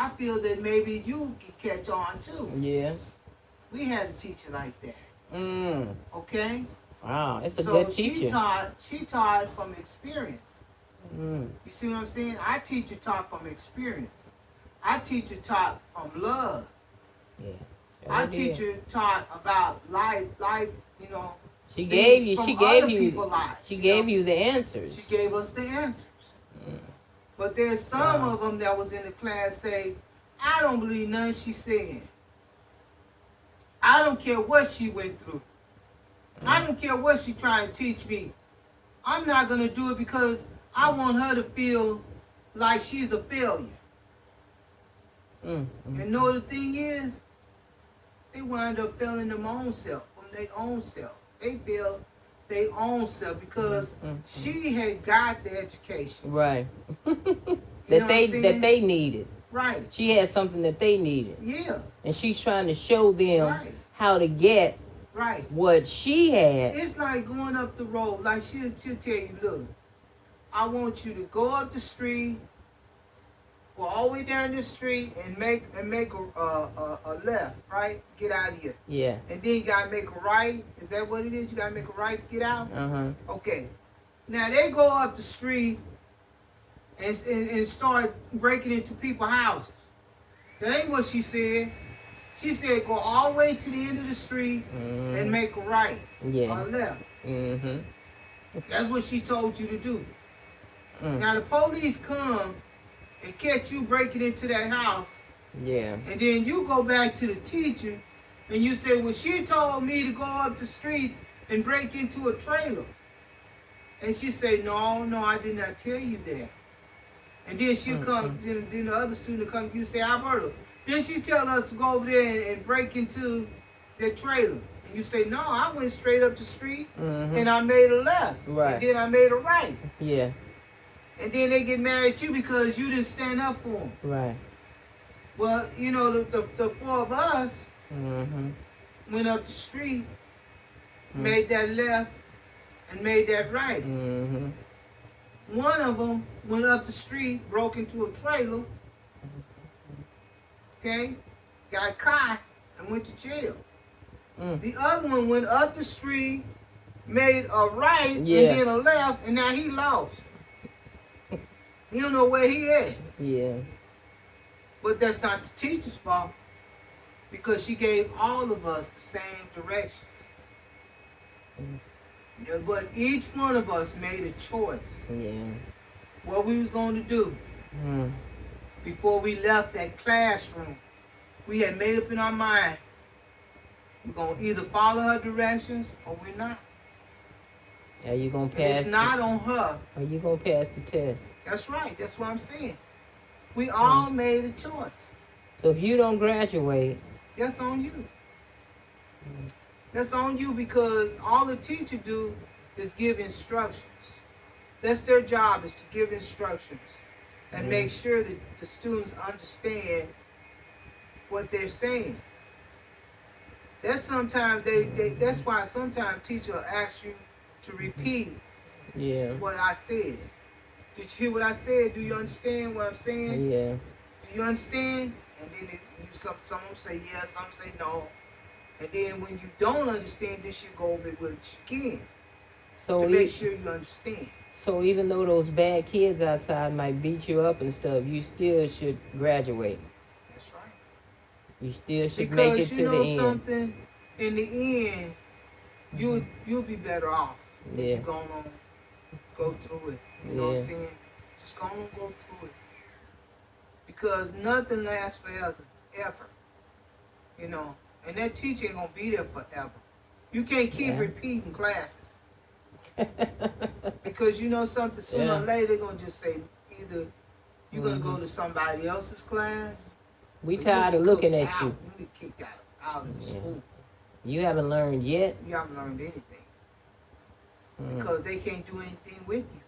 I feel that maybe you could catch on too. Yeah. We had a teacher like that. Mm. Okay? Wow, it's a So good teacher. she taught from experience. Mm. You see what I'm saying? Our teacher taught from experience. Our teacher taught from love. Yeah. Our did. teacher taught about life, you know, She things gave you. from She other gave you. people's lives. She gave you the She answers. gave us the answers. Mm. But there's some of them that was in the class say, I don't believe none she's saying. I don't care what she went through. I don't care what she trying to teach me. I'm not going to do it because I want her to feel like she's a failure. And know the thing is, they wind up feeling their own self, from their own self. They feel their own self because she had got the education. Right. that they needed. Right. She had something that they needed. Yeah. And she's trying to show them how to get what she had. It's like going up the road. Like she'll tell you, look, I want you to go up the street, go all the way down the street and make a left, right? To get out of here. Yeah. And then you gotta make a right. Is that what it is? You gotta make a right to get out? Okay. Now they go up the street and start breaking into people's houses. That ain't what she said. She said go all the way to the end of the street and make a right or a left. That's what she told you to do. Now the police come and catch you breaking into that house. Yeah. And then you go back to the teacher and you say, well, she told me to go up the street and break into a trailer. And she say, no, I did not tell you that. And then she'll come, then the other student will come to you and say, Alberto, then she tell us to go over there and break into the trailer. And you say, no, I went straight up the street and I made a left. Right. And then I made a right. Yeah. And then they get mad at you because you didn't stand up for them. Right. Well, you know, the four of us went up the street, made that left, and made that right. One of them went up the street, broke into a trailer, okay, got caught, and went to jail. The other one went up the street, made a right, and then a left, and now he lost. He don't know where he at. Yeah. But that's not the teacher's fault, because she gave all of us the same directions. Yeah, but each one of us made a choice. Yeah. What we was going to do before we left that classroom. We had made up in our mind, we're going to either follow her directions or we're not. Are you going to pass? And it's not on her. Are you going to pass the test? That's right. That's what I'm saying. We all made a choice. So if you don't graduate, that's on you. That's on you, because all the teacher do is give instructions. That's their job, is to give instructions and make sure that the students understand what they're saying. That's sometimes that's why sometimes teachers will ask you to repeat what I said. Did you hear what I said? Do you understand what I'm saying? Yeah. Do you understand? And then some say yes, some say no. And then when you don't understand, then you go over it with you again. So to make sure you understand. So even though those bad kids outside might beat you up and stuff, you still should graduate. That's right. You still should make it to the end. Because you know something, in the end, you'll be better off if you're going to go through it. You know what I'm saying? Just go on and go through it. Because nothing lasts forever, ever. You know, and that teacher ain't going to be there forever. You can't keep repeating classes. Because you know something, sooner or later they're going to just say, either you're going to go to somebody else's class. We tired of looking at you. You get kicked out of the school. You haven't learned yet. You haven't learned anything. Because they can't do anything with you.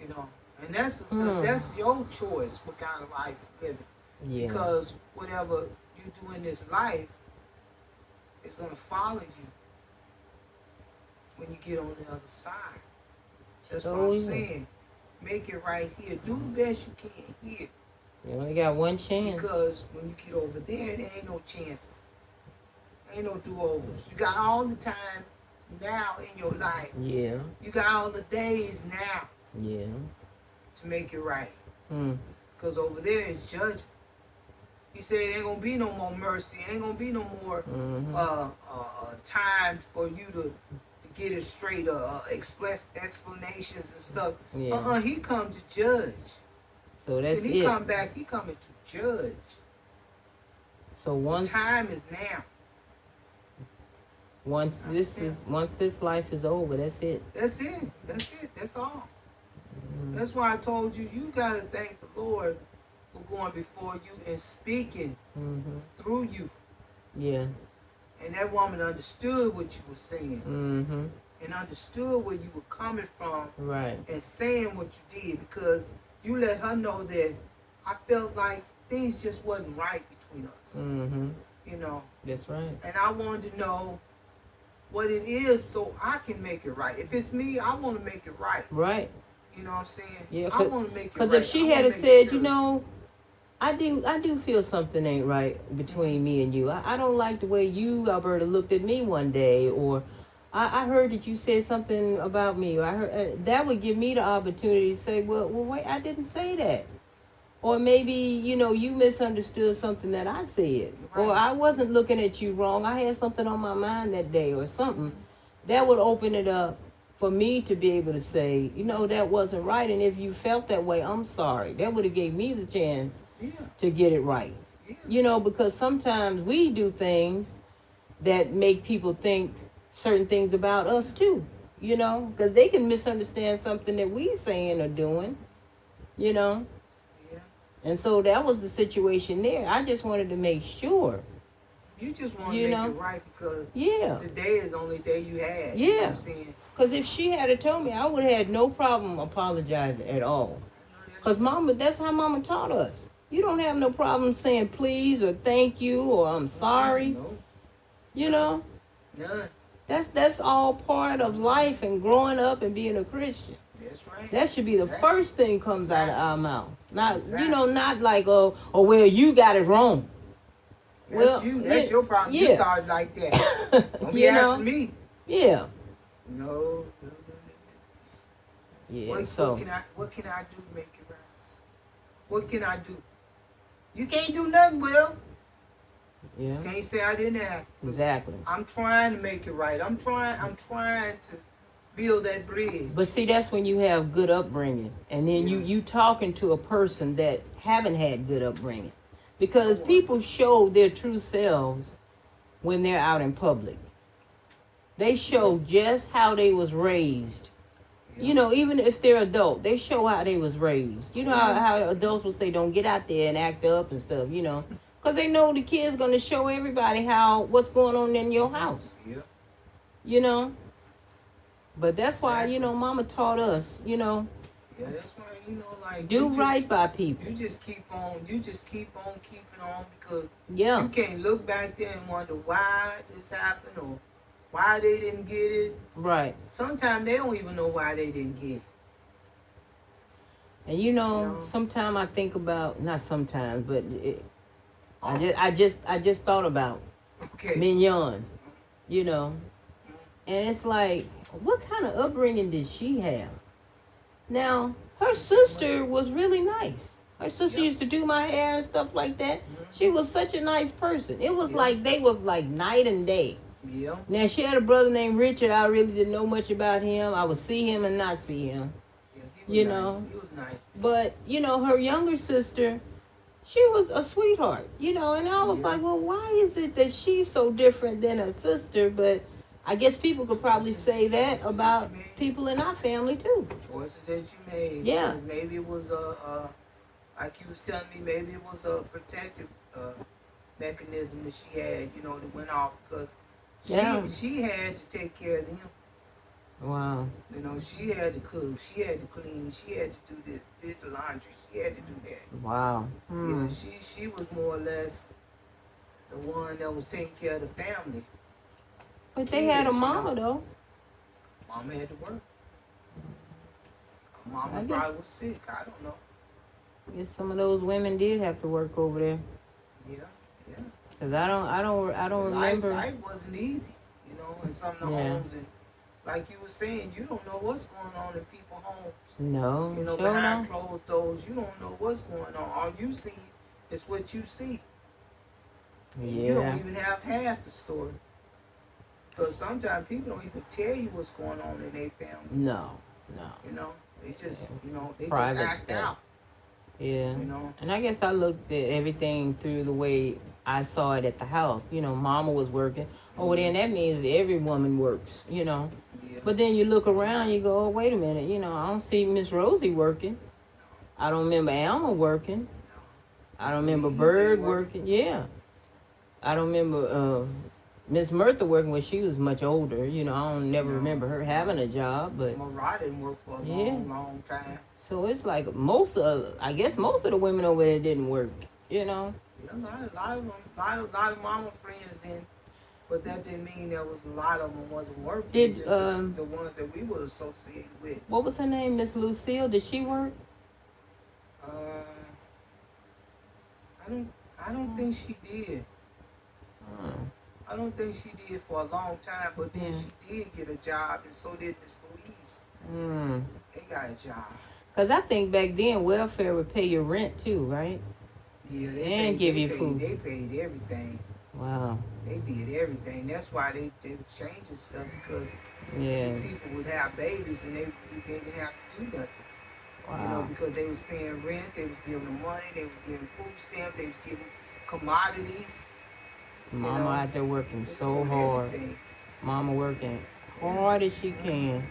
You know, and that's your choice, what kind of life you're living. Yeah. Because whatever you do in this life is going to follow you when you get on the other side. That's what I'm saying. Make it right here. Do the best you can here. You only got one chance. Because when you get over there ain't no chances. Ain't no do-overs. You got all the time now in your life. Yeah. You got all the days now. Yeah. To make it right. Mm. Because over there is judgment. He said ain't gonna be no more mercy. Ain't gonna be no more time for you to get it straight. Explanations and stuff. Yeah. He come to judge. So that's when he come back, he coming to judge. So once the time is now. Once this life is over, that's it. That's it. That's it. That's all. Mm-hmm. That's why I told you, you gotta thank the Lord for going before you and speaking through you. Yeah. And that woman understood what you were saying. Mm-hmm. And understood where you were coming from. Right. And saying what you did, because you let her know that I felt like things just wasn't right between us. Mm-hmm. You know. That's right. And I wanted to know what it is so I can make it right. If it's me, I want to make it right. Right. You know what I'm saying? Yeah. I want to make it right. Because if she had said, you know, I do feel something ain't right between me and you. I don't like the way you, Alberta, looked at me one day, or I heard that you said something about me. I heard that would give me the opportunity to say, well, wait, I didn't say that. Or maybe, you know, you misunderstood something that I said. Right. Or I wasn't looking at you wrong. I had something on my mind that day or something. That would open it up for me to be able to say, you know, that wasn't right. And if you felt that way, I'm sorry. That would have gave me the chance to get it right. Yeah. You know, because sometimes we do things that make people think certain things about us too. You know, because they can misunderstand something that we saying or doing, you know. And so that was the situation there. I just wanted to make sure. You just want to make it right because today is the only day you had. Yeah. You know what I'm saying? Because if she had told me, I would have had no problem apologizing at all. Because Mama, that's how Mama taught us. You don't have no problem saying please or thank you or I'm sorry. No. You know? None. That's all part of life and growing up and being a Christian. That's right. That should be the first thing comes out of our mouth. Not you know, not like well you got it wrong. That's that's your problem. Yeah. You thought like that. Don't be asking me. Yeah. No. Yeah. What can I do to make it right? What can I do? You can't do nothing, Will. Yeah. Can't say I didn't ask. Exactly. I'm trying to make it right. I'm trying to build that bridge. But see, that's when you have good upbringing, and then you talking to a person that haven't had good upbringing, because people show their true selves when they're out in public. They show just how they was raised. You know, even if they're adult, they show how they was raised. You know how adults will say, "Don't get out there and act up and stuff." You know, because they know the kid's gonna show everybody what's going on in your house. Yeah. You know. But that's why, you know, Mama taught us, you know. Yeah, that's why, you know, like do right by people. You just keep on keeping on because you can't look back there and wonder why this happened or why they didn't get it. Right. Sometimes they don't even know why they didn't get it. And you know, sometimes I think about, not sometimes, but I just thought about Mignon, you know. And it's like, what kind of upbringing did she have? Now, her sister was really nice. Her sister used to do my hair and stuff like that. She was such a nice person. It was like they was like night and day. Yeah. Now, she had a brother named Richard. I really didn't know much about him. I would see him and not see him. You know. He was nice. But, you know, her younger sister, she was a sweetheart. You know, and I was like, well, why is it that she's so different than her sister? But I guess people could probably say that about people in our family too. Choices that you made. Yeah. Maybe it was like you was telling me, maybe it was a protective mechanism that she had, you know, that went off because she had to take care of them. Wow. You know, she had to cook, she had to clean, she had to do this, did the laundry, she had to do that. Wow. Yeah, she was more or less the one that was taking care of the family. But they had a mama, though. Mama had to work. Mama probably was sick. I don't know. I guess some of those women did have to work over there. Yeah, yeah. Cause I don't remember. Life wasn't easy, you know, in some of the Yeah. homes, and like you were saying, you don't know what's going on in people's homes. No, You know, sure behind don't. closed doors, you don't know what's going on. All you see is what you see. And you don't Yeah. even have half the story. Because sometimes people don't even tell you what's going on in their family. No, no. You know, they just, you know, they Private just act stuff. out. Yeah. You know. And I guess I looked at everything through the way I saw it at the house. You know, Mama was working. Oh, well, then that means every woman works. You know. Yeah. But then you look around, you go, oh, wait a minute. You know, I don't see Miss Rosie working. I don't remember Alma working. I don't remember Bird working. Yeah. I don't remember Miss Murtha working when she was much older. You know, I don't never remember her having a job. But Mariah didn't work for a long time. So it's like I guess most of the women over there didn't work. You know. Yeah, a lot of them, a lot of mama friends didn't. But that didn't mean there was a lot of them wasn't working. Did just the ones that we were associated with. What was her name? Miss Lucille. Did she work? I don't think she did. I don't think she did for a long time, but then she did get a job, and so did Miss Louise. They got a job. Cause I think back then welfare would pay your rent too, right? Yeah, and give you food. They paid everything. Wow. They did everything. That's why they were changing stuff, because people would have babies and they didn't have to do nothing. Wow. You know, because they was paying rent, they was giving them money, they was giving food stamps, they was getting commodities. Mama out there working so hard. Everything. Mama working hard as she can.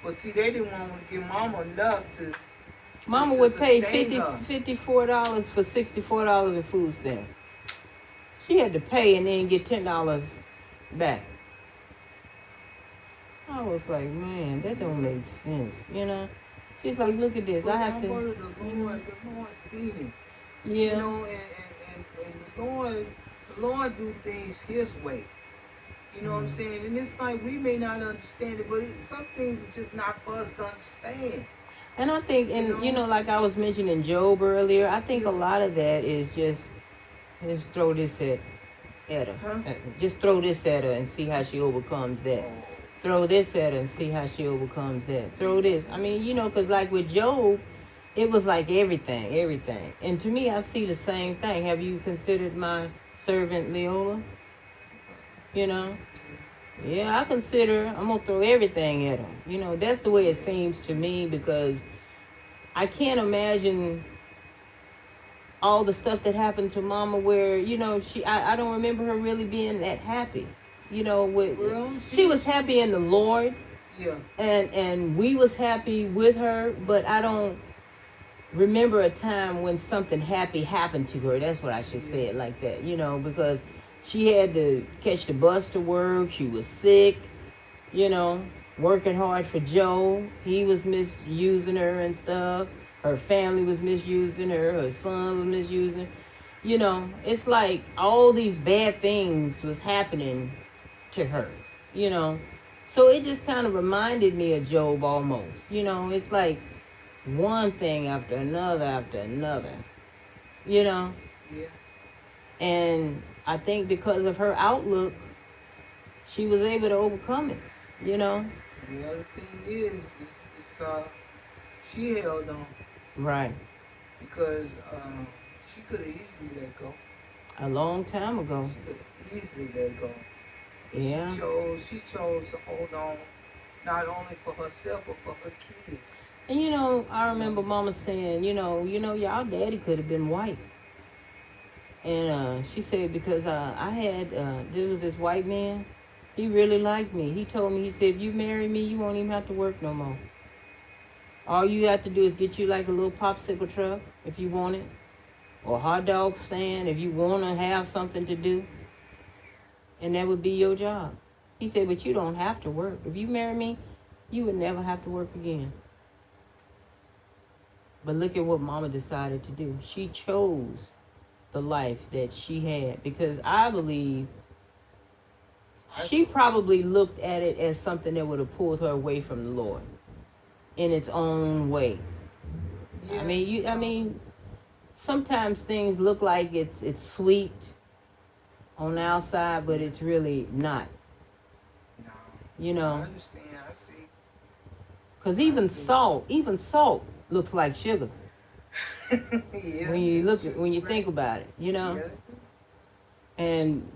But see, they didn't want to give Mama enough to. Mama would pay $54 for $64 in food stamps. She had to pay and then get $10 back. I was like, man, that don't make sense, you know. She's like, look at this. I have to. The Lord seen it. Yeah. You know, and the Lord do things His way. You know what I'm saying? And it's like we may not understand it, but some things are just not for us to understand. And I think, you know, like I was mentioning Job earlier, I think a lot of that is just throw this at her. Huh? Just throw this at her and see how she overcomes that. Throw this at her and see how she overcomes that. Throw this. I mean, you know, because like with Job, it was like everything. And to me, I see the same thing. Have you considered my servant Leola? You know? Yeah, I'm going to throw everything at him. You know, that's the way it seems to me, because I can't imagine all the stuff that happened to Mama where, you know, I don't remember her really being that happy. You know, she was happy in the Lord. Yeah. And we was happy with her, but I don't remember a time when something happy happened to her. That's what I should say it like that, you know, because she had to catch the bus to work. She was sick, you know, working hard for Joe. He was misusing her and stuff. Her family was misusing her. Her son was misusing her. You know, it's like all these bad things was happening to her, you know. So it just kind of reminded me of Job almost. You know, it's like one thing after another, you know. Yeah. And I think because of her outlook, she was able to overcome it, you know. The other thing is she held on. Right. Because she could have easily let go. A long time ago. She could have easily let go. Yeah. She chose to hold on, not only for herself, but for her kids. And you know, I remember Mama saying, you know, y'all daddy could have been white. And she said, because there was this white man, he really liked me. He told me, he said, if you marry me, you won't even have to work no more. All you have to do is get you like a little popsicle truck, if you want it, or a hot dog stand, if you want to have something to do. And that would be your job. He said, but you don't have to work. If you marry me, you would never have to work again. But look at what Mama decided to do. She chose the life that she had, because I believe she probably looked at it as something that would have pulled her away from the Lord in its own way. Yeah. I mean, sometimes things look like it's sweet on the outside, but it's really not. No. You know. I understand. I see. Because even salt looks like sugar. Yeah, when you think about it, you know. Yeah. And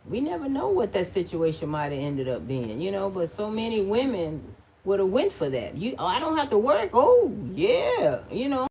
we never know what that situation might have ended up being, you know. But so many women would have went for that. I don't have to work. Oh yeah, you know.